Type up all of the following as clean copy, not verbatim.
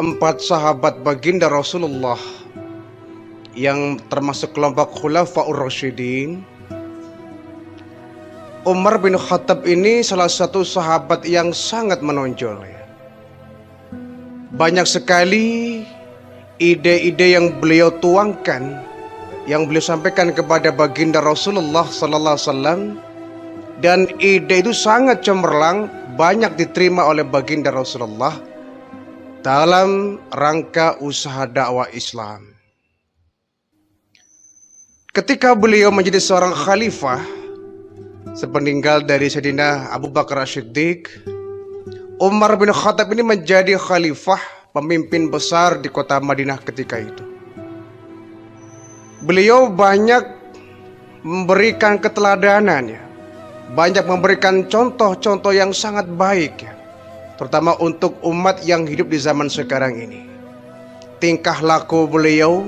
empat sahabat baginda Rasulullah yang termasuk kelompok Khulafaur Rasyidin. Umar bin Khattab ini salah satu sahabat yang sangat menonjol ya. Banyak sekali ide-ide yang beliau tuangkan, yang beliau sampaikan kepada baginda Rasulullah sallallahu alaihi wasallam, dan ide itu sangat cemerlang, banyak diterima oleh baginda Rasulullah dalam rangka usaha dakwah Islam. Ketika beliau menjadi seorang khalifah sepeninggal dari Sayyidina Abu Bakar As-Siddiq, Umar bin Khattab ini menjadi khalifah, pemimpin besar di kota Madinah ketika itu. Beliau banyak memberikan keteladanan ya, banyak memberikan contoh-contoh yang sangat baik ya, terutama untuk umat yang hidup di zaman sekarang ini. Tingkah laku beliau,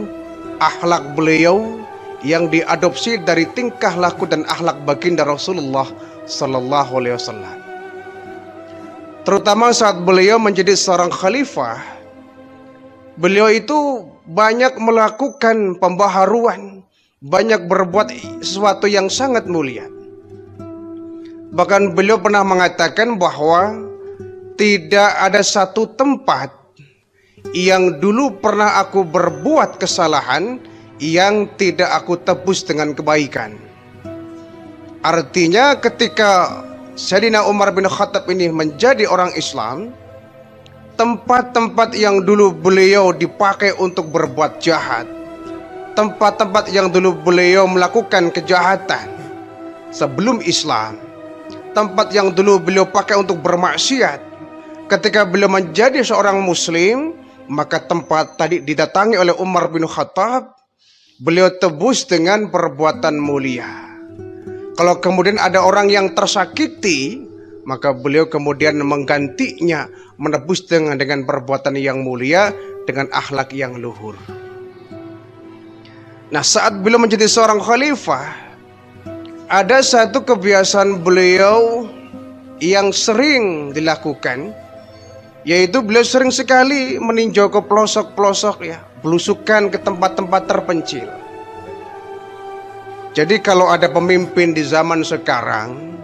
akhlak beliau yang diadopsi dari tingkah laku dan akhlak baginda Rasulullah sallallahu alaihi wasallam. Terutama saat beliau menjadi seorang khalifah, beliau itu banyak melakukan pembaharuan, banyak berbuat sesuatu yang sangat mulia. Bahkan beliau pernah mengatakan bahwa tidak ada satu tempat yang dulu pernah aku berbuat kesalahan yang tidak aku tebus dengan kebaikan. Artinya ketika Sayyidina Umar bin Khattab ini menjadi orang Islam, tempat-tempat yang dulu beliau dipakai untuk berbuat jahat, tempat-tempat yang dulu beliau melakukan kejahatan sebelum Islam, tempat yang dulu beliau pakai untuk bermaksiat, ketika beliau menjadi seorang muslim, maka tempat tadi didatangi oleh Umar bin Khattab, beliau tebus dengan perbuatan mulia. Kalau kemudian ada orang yang tersakiti, maka beliau kemudian menggantinya, menebus dengan perbuatan yang mulia, dengan akhlak yang luhur. Nah, saat beliau menjadi seorang khalifah, ada satu kebiasaan beliau yang sering dilakukan, yaitu beliau sering sekali meninjau ke pelosok-pelosok ya, belusukan ke tempat-tempat terpencil. Jadi kalau ada pemimpin di zaman sekarang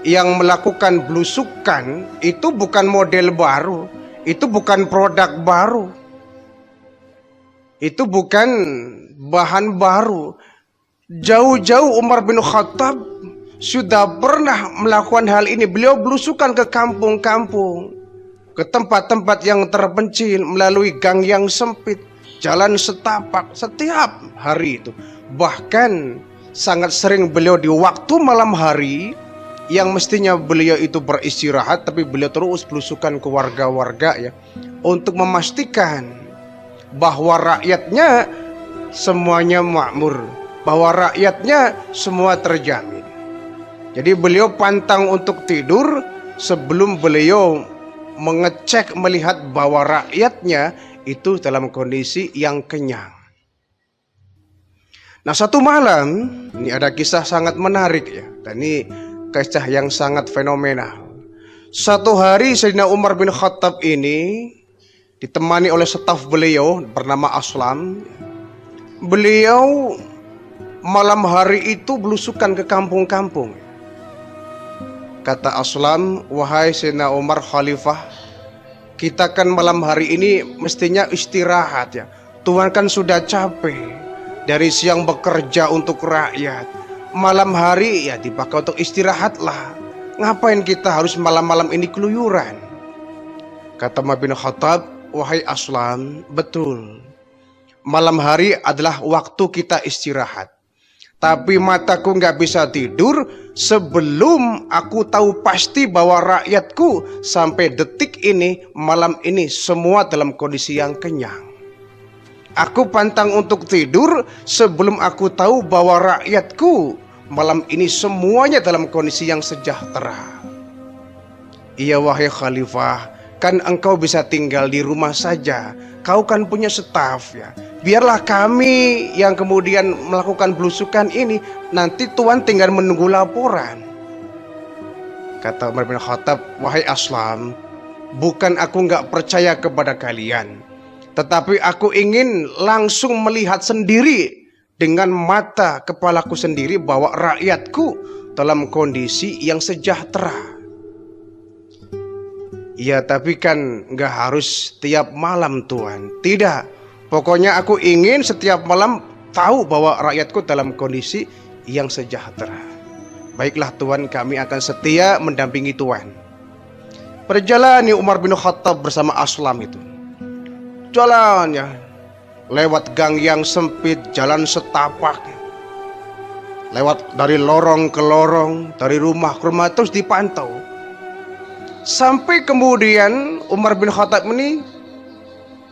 yang melakukan belusukan, itu bukan model baru, itu bukan produk baru, itu bukan bahan baru. Jauh-jauh Umar bin Khattab sudah pernah melakukan hal ini. Beliau belusukan ke kampung-kampung, ke tempat-tempat yang terpencil, melalui gang yang sempit, jalan setapak, setiap hari itu. Bahkan sangat sering beliau di waktu malam hari yang mestinya beliau itu beristirahat, tapi beliau terus belusukan ke warga-warga ya, untuk memastikan bahwa rakyatnya semuanya makmur, bahwa rakyatnya semua terjamin. Jadi beliau pantang untuk tidur sebelum beliau mengecek, melihat bahwa rakyatnya itu dalam kondisi yang kenyang. Nah, satu malam, ini ada kisah sangat menarik ya, dan ini kisah yang sangat fenomenal. Satu hari Sayyidina Umar bin Khattab ini ditemani oleh staf beliau bernama Aslam. Beliau malam hari itu belusukan ke kampung-kampung. Kata Aslam, wahai Sayyidina Umar khalifah, kita kan malam hari ini mestinya istirahat ya. Tuhan kan sudah capek, dari siang bekerja untuk rakyat, malam hari ya dipakai untuk istirahatlah. Ngapain kita harus malam-malam ini keluyuran? Kata Umar bin Khattab, wahai Aslam, betul, malam hari adalah waktu kita istirahat. Tapi mataku nggak bisa tidur sebelum aku tahu pasti bahwa rakyatku sampai detik ini, malam ini, semua dalam kondisi yang kenyang. Aku pantang untuk tidur sebelum aku tahu bahwa rakyatku malam ini semuanya dalam kondisi yang sejahtera. Iya wahai khalifah, kan engkau bisa tinggal di rumah saja, kau kan punya staf ya. Biarlah kami yang kemudian melakukan belusukan ini, nanti Tuhan tinggal menunggu laporan. Kata Umar bin Khattab, wahai Aslam, Bukan aku nggak percaya kepada kalian, tetapi aku ingin langsung melihat sendiri dengan mata kepalaku sendiri bahwa rakyatku dalam kondisi yang sejahtera. Ya, tapi kan nggak harus tiap malam Tuhan. Tidak, pokoknya aku ingin setiap malam tahu bahwa rakyatku dalam kondisi yang sejahtera. Baiklah Tuhan, kami akan setia mendampingi Tuhan. Perjalanan Umar bin Khattab bersama Aslam itu. Jalannya lewat gang yang sempit, jalan setapak. Lewat dari lorong ke lorong, dari rumah ke rumah, terus dipantau. Sampai kemudian Umar bin Khattab ini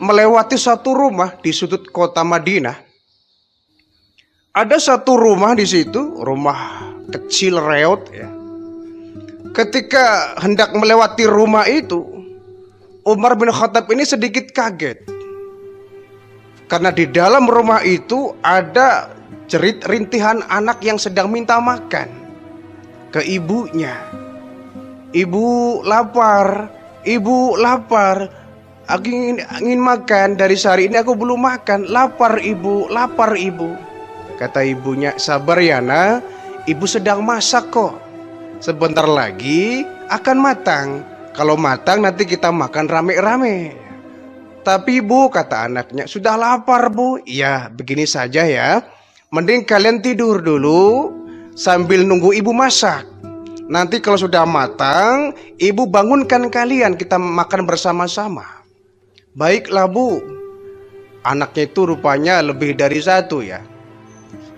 melewati satu rumah di sudut kota Madinah. Ada satu rumah di situ, rumah kecil reot ya. Ketika hendak melewati rumah itu, Umar bin Khattab ini sedikit kaget. Karena di dalam rumah itu ada jerit rintihan anak yang sedang minta makan ke ibunya. Ibu lapar, ibu lapar. Aku ingin makan, dari sehari ini aku belum makan. Lapar ibu, lapar ibu. Kata ibunya, sabar ya nak, ibu sedang masak kok. Sebentar lagi akan matang. Kalau matang nanti kita makan rame-rame. Tapi bu, kata anaknya, sudah lapar bu. Ya begini saja ya, mending kalian tidur dulu sambil nunggu ibu masak. Nanti kalau sudah matang, ibu bangunkan kalian, kita makan bersama-sama. Baiklah bu. Anaknya itu rupanya lebih dari satu ya.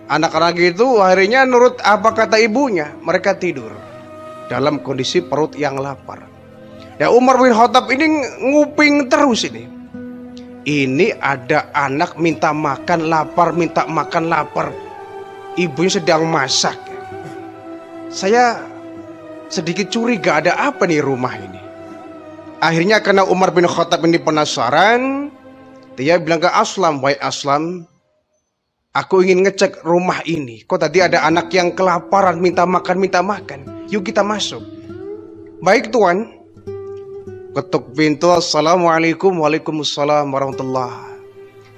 Anak-anak itu akhirnya nurut apa kata ibunya. Mereka tidur dalam kondisi perut yang lapar. Ya, Umar bin Khattab ini nguping terus ini. Ini ada anak minta makan lapar, minta makan lapar. Ibunya sedang masak. Saya sedikit curiga, ada apa nih rumah ini. Akhirnya karena Umar bin Khattab ini penasaran, dia bilang ke Aslam, "Wahai Aslam, aku ingin ngecek rumah ini. Kok tadi ada anak yang kelaparan minta makan. Yuk kita masuk." Baik tuan. Ketuk pintu, assalamualaikum, waalaikumsalam warahmatullah.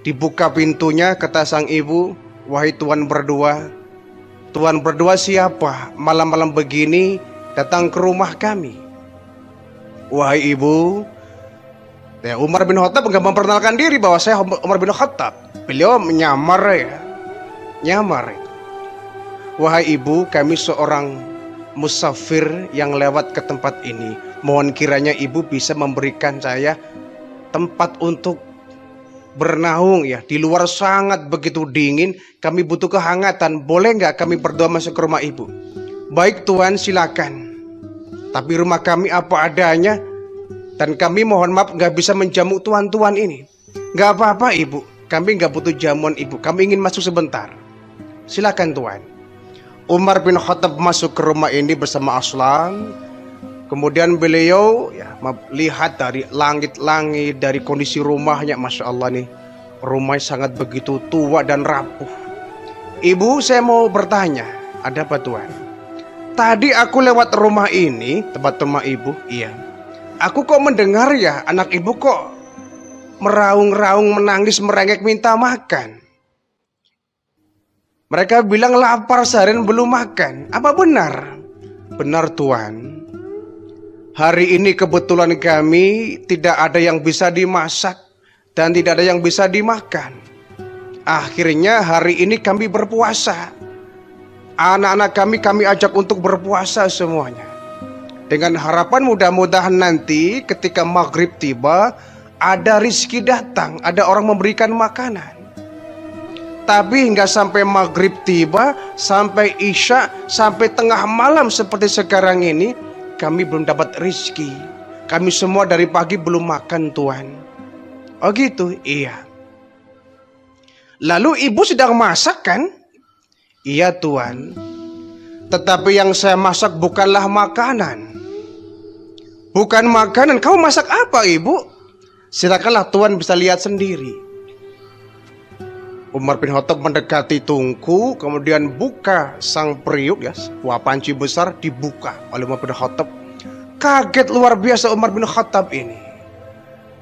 Dibuka pintunya, kata sang ibu, "Wahai tuan berdua, tuan berdua siapa malam-malam begini datang ke rumah kami?" "Wahai ibu," ya, Umar bin Khattab enggak memperkenalkan diri bahwa saya Umar bin Khattab. Beliau menyamar ya. Nyamar. "Wahai ibu, kami seorang musafir yang lewat ke tempat ini. Mohon kiranya ibu bisa memberikan saya tempat untuk bernaung ya. Di luar sangat begitu dingin, kami butuh kehangatan. Boleh nggak kami berdua masuk ke rumah ibu?" "Baik tuan, silakan. Tapi rumah kami apa adanya, dan kami mohon maaf nggak bisa menjamu tuan-tuan ini." "Nggak apa-apa ibu, kami nggak butuh jamuan ibu. Kami ingin masuk sebentar." "Silakan tuan." Umar bin Khattab masuk ke rumah ini bersama Aslam. Kemudian beliau ya, melihat dari langit-langit, dari kondisi rumahnya. Masya Allah nih, rumahnya sangat begitu tua dan rapuh. "Ibu, saya mau bertanya." "Ada apa tuan?" "Tadi aku lewat rumah ini, tempat rumah ibu." "Iya." "Aku kok mendengar ya anak ibu kok meraung-raung, menangis, merengek minta makan. Mereka bilang lapar, seharian belum makan. Apa benar?" "Benar tuan. Hari ini kebetulan kami tidak ada yang bisa dimasak dan tidak ada yang bisa dimakan. Akhirnya hari ini kami berpuasa. Anak-anak kami ajak untuk berpuasa semuanya. Dengan harapan mudah-mudahan nanti ketika maghrib tiba, ada rizki datang, ada orang memberikan makanan. Tapi hingga sampai maghrib tiba, sampai isya, sampai tengah malam seperti sekarang ini, kami belum dapat rizki. Kami semua dari pagi belum makan tuan." "Oh gitu?" "Iya." "Lalu ibu sedang masak kan?" "Iya tuan. Tetapi yang saya masak bukanlah makanan." "Bukan makanan, kamu masak apa ibu?" "Silakanlah tuan bisa lihat sendiri." Umar bin Khattab mendekati tungku, kemudian buka sang periuk ya, sebuah panci besar dibuka oleh Umar bin Khattab. Kaget luar biasa Umar bin Khattab ini.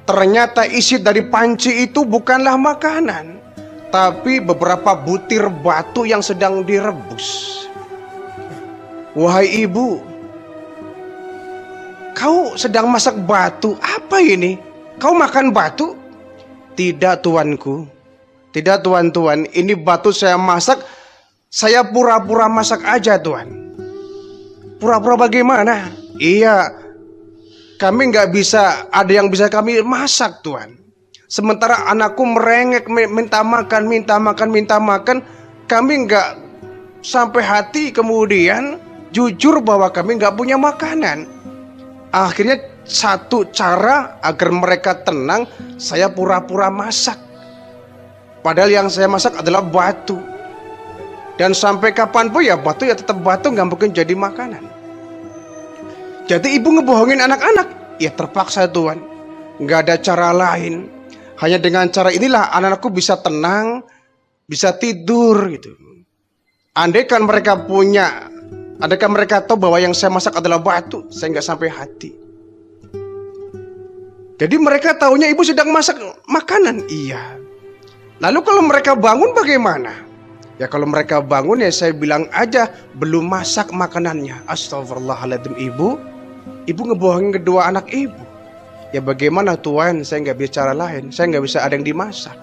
Ternyata isi dari panci itu bukanlah makanan, tapi beberapa butir batu yang sedang direbus. Wahai ibu, kau sedang masak batu, apa ini? Kau makan batu? Tidak tuanku, tidak tuan, ini batu saya masak, saya pura-pura masak aja tuan. Pura-pura bagaimana? Iya, kami nggak bisa, ada yang bisa kami masak tuan. Sementara anakku merengek minta makan, kami nggak sampai hati, kemudian jujur bahwa kami nggak punya makanan. Akhirnya satu cara agar mereka tenang, saya pura-pura masak. Padahal yang saya masak adalah batu. Dan sampai kapanpun ya batu ya tetap batu, nggak mungkin jadi makanan. Jadi ibu ngebohongin anak-anak, ya terpaksa tuan. Nggak ada cara lain. Hanya dengan cara inilah anak-anakku bisa tenang, bisa tidur gitu. Andaikan mereka tahu bahwa yang saya masak adalah batu, saya nggak sampai hati. Jadi mereka taunya ibu sedang masak makanan, iya. Lalu kalau mereka bangun bagaimana? Ya kalau mereka bangun ya saya bilang aja belum masak makanannya. Astagfirullahaladzim ibu ngebohongin kedua anak ibu. Ya bagaimana tuan, saya nggak bisa cara lain, saya nggak bisa ada yang dimasak.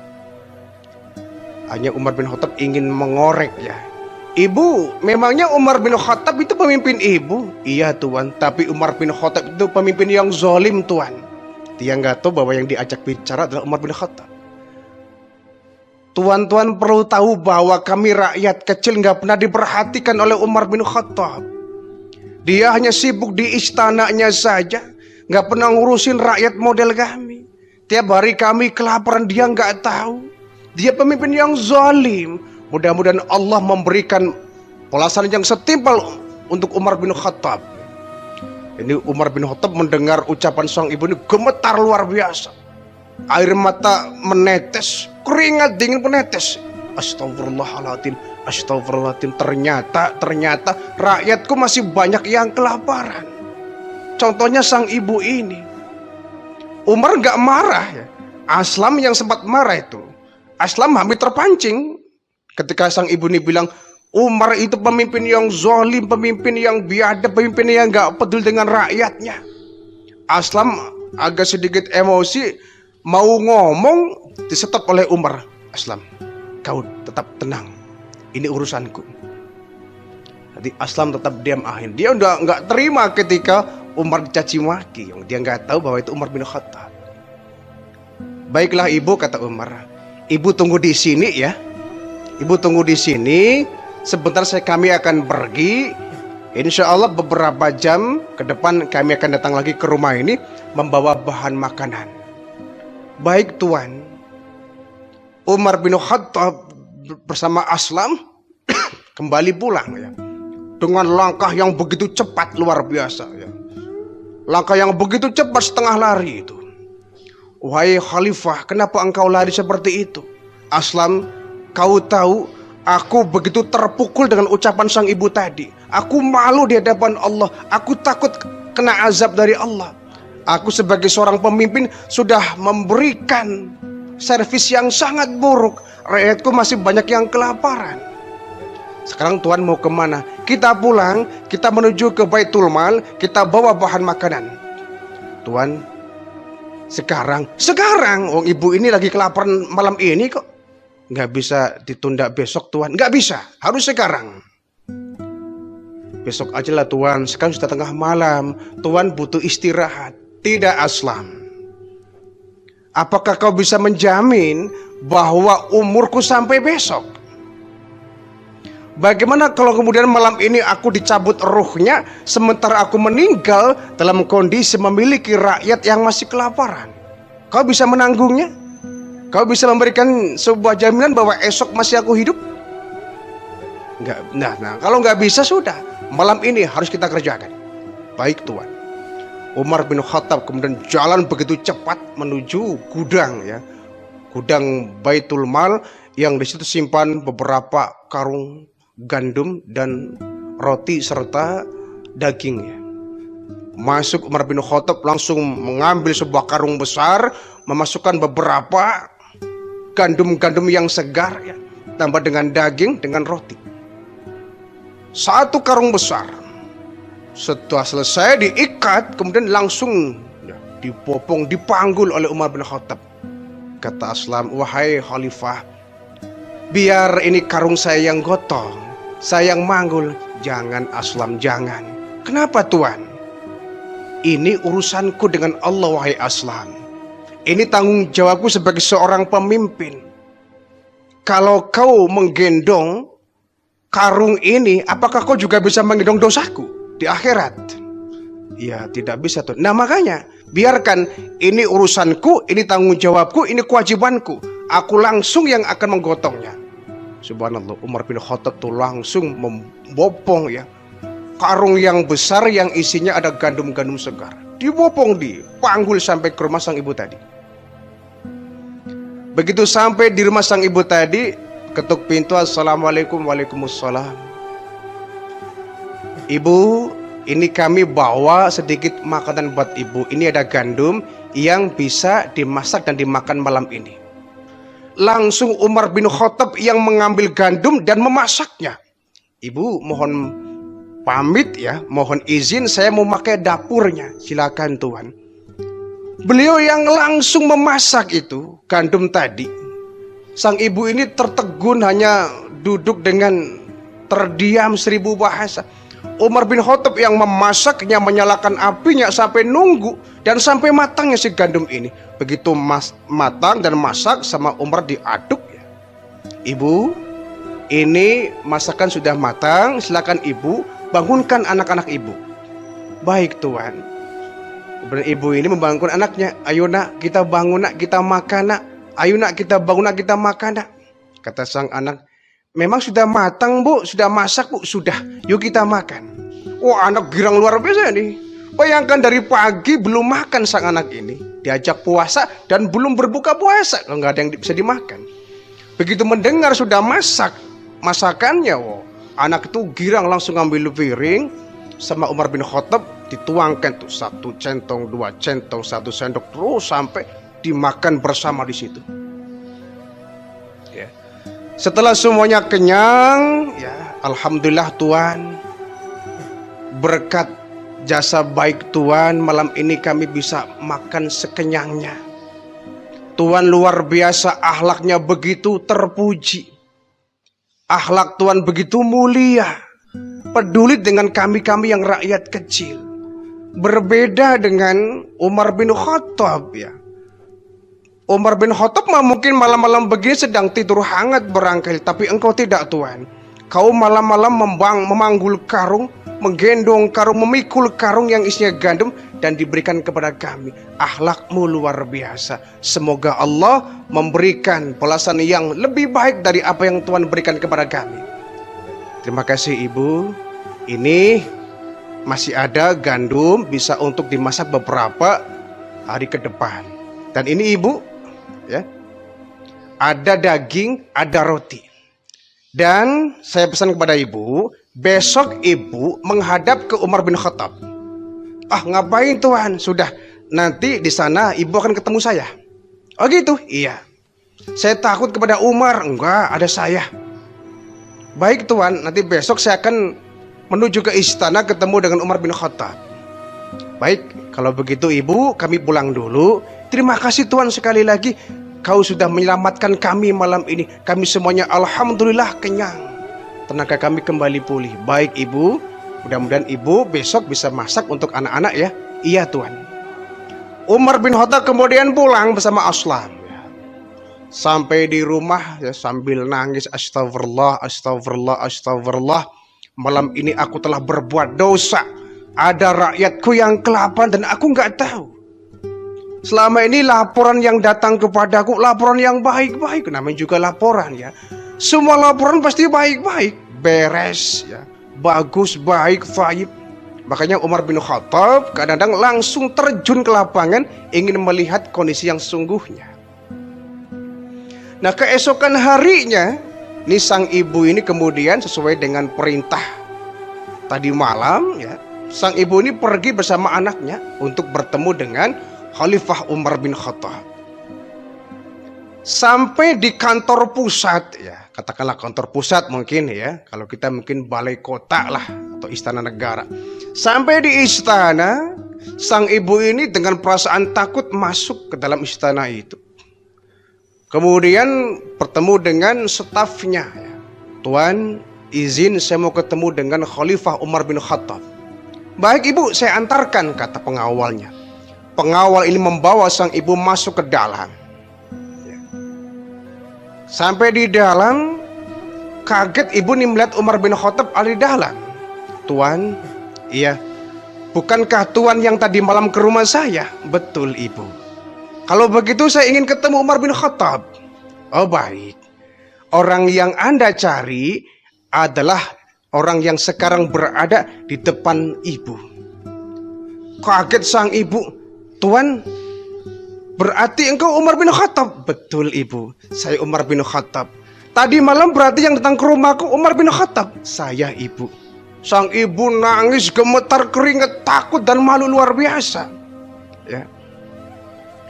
Hanya Umar bin Khattab ingin mengorek ya. Ibu, memangnya Umar bin Khattab itu pemimpin ibu? Iya tuan, tapi Umar bin Khattab itu pemimpin yang zalim tuan. Dia nggak tahu bahwa yang diajak bicara adalah Umar bin Khattab. Tuan-tuan perlu tahu bahwa kami rakyat kecil nggak pernah diperhatikan oleh Umar bin Khattab. Dia hanya sibuk di istananya saja, nggak pernah ngurusin rakyat model kami. Tiap hari kami kelaparan, dia nggak tahu. Dia pemimpin yang zalim. Mudah-mudahan Allah memberikan balasan yang setimpal untuk Umar bin Khattab. Ini Umar bin Khattab mendengar ucapan sang ibu ini gemetar luar biasa. Air mata menetes, keringat dingin menetes. Astagfirullahaladzim, astagfirullahaladzim. Ternyata rakyatku masih banyak yang kelaparan. Contohnya sang ibu ini. Umar gak marah ya. Aslam yang sempat marah itu. Aslam hampir terpancing ketika sang ibu ini bilang Umar itu pemimpin yang zalim, pemimpin yang biadab, pemimpin yang gak peduli dengan rakyatnya. Aslam agak sedikit emosi, mau ngomong disetop oleh Umar. Aslam, kau tetap tenang, ini urusanku. Jadi Aslam tetap diam akhir. Dia udah nggak terima ketika Umar dicaci maki. Dia nggak tahu bahwa itu Umar bin Khattab. Baiklah ibu, kata Umar, ibu tunggu di sini ya. Ibu tunggu di sini. Sebentar kami akan pergi. Insya Allah beberapa jam ke depan kami akan datang lagi ke rumah ini membawa bahan makanan. Baik tuan. Umar bin Khattab bersama Aslam kembali pulang ya, dengan langkah yang begitu cepat luar biasa ya. Langkah yang begitu cepat setengah lari itu. Wahai Khalifah, kenapa engkau lari seperti itu? Aslam, kau tahu aku begitu terpukul dengan ucapan sang ibu tadi. Aku malu di hadapan Allah. Aku takut kena azab dari Allah. Aku sebagai seorang pemimpin sudah memberikan servis yang sangat buruk. Rakyatku masih banyak yang kelaparan. Sekarang Tuhan mau kemana? Kita pulang, kita menuju ke Baitul Mal, kita bawa bahan makanan. Tuhan, sekarang, oh ibu ini lagi kelaparan malam ini kok. Nggak bisa ditunda besok Tuhan, nggak bisa, harus sekarang. Besok aja lah Tuhan, sekarang sudah tengah malam, Tuhan butuh istirahat. Tidak Aslam. Apakah kau bisa menjamin bahwa umurku sampai besok? Bagaimana kalau kemudian malam ini aku dicabut ruhnya, sementara aku meninggal dalam kondisi memiliki rakyat yang masih kelaparan? Kau bisa menanggungnya? Kau bisa memberikan sebuah jaminan bahwa esok masih aku hidup? Enggak. Nah, kalau nggak bisa sudah, malam ini harus kita kerjakan. Baik Tuhan. Umar bin Khattab kemudian jalan begitu cepat menuju gudang ya, gudang Baitul Mal yang di situ simpan beberapa karung gandum dan roti serta daging ya. Masuk Umar bin Khattab langsung mengambil sebuah karung besar, memasukkan beberapa gandum-gandum yang segar ya, tambah dengan daging, dengan roti. Satu karung besar. Setelah selesai diikat, kemudian langsung ya, dipopong, dipanggul oleh Umar bin Khattab. Kata Aslam, wahai khalifah, biar ini karung saya yang gotong, saya yang manggul. Jangan Aslam, jangan. Kenapa Tuan? Ini urusanku dengan Allah, wahai Aslam. Ini tanggung jawabku sebagai seorang pemimpin. Kalau kau menggendong karung ini, apakah kau juga bisa menggendong dosaku di akhirat? Ya, tidak bisa tuh. Nah makanya, biarkan ini urusanku, ini tanggung jawabku, ini kewajibanku. Aku langsung yang akan menggotongnya. Subhanallah, Umar bin Khattab tuh langsung membopong ya karung yang besar yang isinya ada gandum-gandum segar. Dibopong, dipanggul sampai ke rumah sang ibu tadi. Begitu sampai di rumah sang ibu tadi, ketuk pintu, assalamualaikum, waalaikumsalam. Ibu, ini kami bawa sedikit makanan buat ibu. Ini ada gandum yang bisa dimasak dan dimakan malam ini. Langsung Umar bin Khattab yang mengambil gandum dan memasaknya. Ibu, mohon pamit ya, mohon izin saya mau pakai dapurnya. Silakan Tuhan. Beliau yang langsung memasak itu gandum tadi. Sang ibu ini tertegun, hanya duduk dengan terdiam 1000 bahasa. Umar bin Khattab yang memasaknya, menyalakan apinya sampai nunggu dan sampai matangnya si gandum ini. Begitu matang dan masak sama Umar diaduk ya. Ibu, ini masakan sudah matang, silakan ibu bangunkan anak-anak ibu. Baik Tuhan. Kemudian ibu ini membangunkan anaknya. Ayo nak, kita bangun nak, kita makan nak. Ayo nak, kita bangun nak, kita makan nak. Kata sang anak, memang sudah matang bu, sudah masak bu, sudah. Yuk kita makan. Wah, anak girang luar biasa nih. Bayangkan dari pagi belum makan sang anak ini. Diajak puasa dan belum berbuka puasa. Kalau nggak ada yang bisa dimakan. Begitu mendengar sudah masak masakannya, wow, anak itu girang, langsung ambil piring sama Umar bin Khattab, dituangkan tuh 1 centong, 2 centong, 1 sendok, terus sampai dimakan bersama di situ. Ya. Setelah semuanya kenyang, ya alhamdulillah Tuhan, berkat jasa baik Tuhan, malam ini kami bisa makan sekenyangnya. Tuhan luar biasa, akhlaknya begitu terpuji. Akhlak Tuhan begitu mulia, peduli dengan kami-kami yang rakyat kecil. Berbeda dengan Umar bin Khattab ya. Umar bin Khattab mungkin malam-malam begini sedang tidur hangat barangkali, tapi engkau tidak Tuhan. Kau malam-malam memanggul karung, menggendong karung, memikul karung yang isinya gandum dan diberikan kepada kami. Akhlakmu luar biasa. Semoga Allah memberikan balasan yang lebih baik dari apa yang Tuhan berikan kepada kami. Terima kasih ibu. Ini masih ada gandum, bisa untuk dimasak beberapa hari ke depan. Dan ini ibu ya, ada daging, ada roti. Dan saya pesan kepada ibu, besok ibu menghadap ke Umar bin Khattab. Ah, ngapain Tuhan? Sudah, nanti di sana ibu akan ketemu saya. Oh gitu? Iya. Saya takut kepada Umar. Enggak, ada saya. Baik Tuhan, nanti besok saya akan menuju ke istana ketemu dengan Umar bin Khattab. Baik, kalau begitu ibu, kami pulang dulu. Terima kasih Tuhan sekali lagi. Kau sudah menyelamatkan kami malam ini. Kami semuanya alhamdulillah kenyang. Tenaga kami kembali pulih. Baik ibu, mudah-mudahan ibu besok bisa masak untuk anak-anak ya. Iya Tuhan. Umar bin Khattab kemudian pulang bersama Aslam. Sampai di rumah ya, sambil nangis, astagfirullah, astagfirullah, astagfirullah. Malam ini aku telah berbuat dosa. Ada rakyatku yang kelaparan dan aku nggak tahu. Selama ini laporan yang datang kepadaku laporan yang baik-baik. Namanya juga laporan ya. Semua laporan pasti baik-baik, beres ya, bagus, baik, baik. Makanya Umar bin Khattab kadang-kadang langsung terjun ke lapangan ingin melihat kondisi yang sesungguhnya. Nah keesokan harinya, nih sang ibu ini kemudian sesuai dengan perintah tadi malam ya, sang ibu ini pergi bersama anaknya untuk bertemu dengan Khalifah Umar bin Khattab. Sampai di kantor pusat, ya katakanlah kantor pusat mungkin ya, kalau kita mungkin balai kota lah atau istana negara. Sampai di istana, sang ibu ini dengan perasaan takut masuk ke dalam istana itu. Kemudian bertemu dengan stafnya, ya. Tuan, izin saya mau ketemu dengan Khalifah Umar bin Khattab. Baik ibu, saya antarkan, kata pengawalnya. Pengawal ini membawa sang ibu masuk ke dalam. Sampai di dalam, kaget ibu nih melihat Umar bin Khattab ada di dalam. Tuan, iya, bukankah Tuan yang tadi malam ke rumah saya? Betul ibu. Kalau begitu saya ingin ketemu Umar bin Khattab. Oh baik. Orang yang Anda cari adalah orang yang sekarang berada di depan ibu. Kaget sang ibu. Tuan, berarti engkau Umar bin Khattab? Betul ibu, saya Umar bin Khattab. Tadi malam berarti yang datang ke rumahku Umar bin Khattab? Saya ibu. Sang ibu nangis, gemetar, keringat, takut dan malu luar biasa. Ya.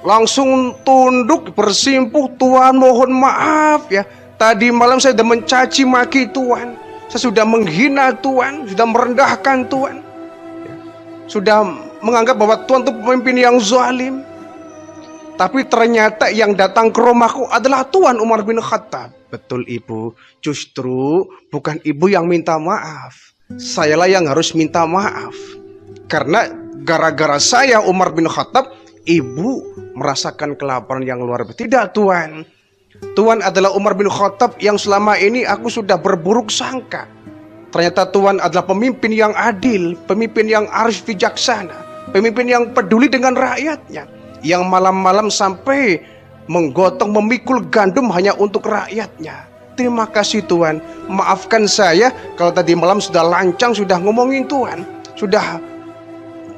Langsung tunduk bersimpuh, Tuan mohon maaf ya. Tadi malam saya sudah mencaci maki Tuan. Saya sudah menghina Tuan, sudah merendahkan Tuan. Ya. Sudah menganggap bahwa Tuan itu pemimpin yang zalim. Tapi ternyata yang datang ke rumahku adalah Tuan Umar bin Khattab. Betul ibu, justru bukan ibu yang minta maaf. Sayalah yang harus minta maaf. Karena gara-gara saya Umar bin Khattab, ibu merasakan kelaparan yang luar biasa. Tidak Tuan, Tuan adalah Umar bin Khattab yang selama ini aku sudah berburuk sangka. Ternyata Tuan adalah pemimpin yang adil, pemimpin yang arif bijaksana, pemimpin yang peduli dengan rakyatnya, yang malam-malam sampai menggotong memikul gandum hanya untuk rakyatnya. Terima kasih Tuan, maafkan saya kalau tadi malam sudah lancang, sudah ngomongin Tuan, sudah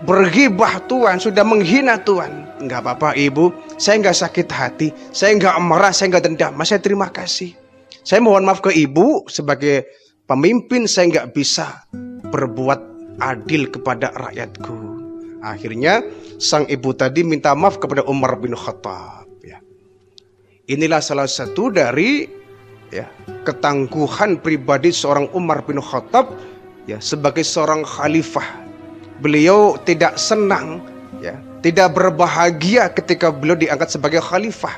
bergibah Tuan, sudah menghina Tuan. Enggak apa-apa ibu, saya enggak sakit hati, saya enggak marah, saya enggak dendam, saya terima kasih. Saya mohon maaf ke ibu, sebagai pemimpin saya enggak bisa berbuat adil kepada rakyatku. Akhirnya sang ibu tadi minta maaf kepada Umar bin Khattab. Ya. Inilah salah satu dari ketangguhan pribadi seorang Umar bin Khattab ya, sebagai seorang khalifah. Beliau tidak senang, ya, tidak berbahagia ketika beliau diangkat sebagai khalifah.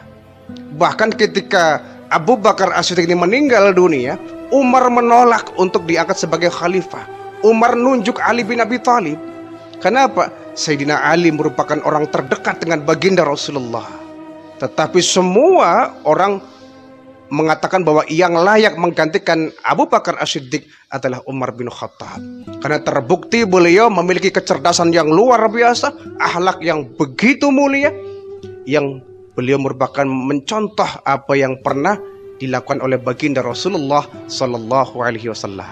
Bahkan ketika Abu Bakar As-Siddiq ini meninggal dunia, Umar menolak untuk diangkat sebagai khalifah. Umar nunjuk Ali bin Abi Thalib. Kenapa? Sayyidina Ali merupakan orang terdekat dengan baginda Rasulullah. Tetapi semua orang mengatakan bahwa yang layak menggantikan Abu Bakar As-Siddiq adalah Umar bin Khattab. Karena terbukti beliau memiliki kecerdasan yang luar biasa, akhlak yang begitu mulia, yang beliau merupakan mencontoh apa yang pernah dilakukan oleh baginda Rasulullah Sallallahu Alaihi Wasallam.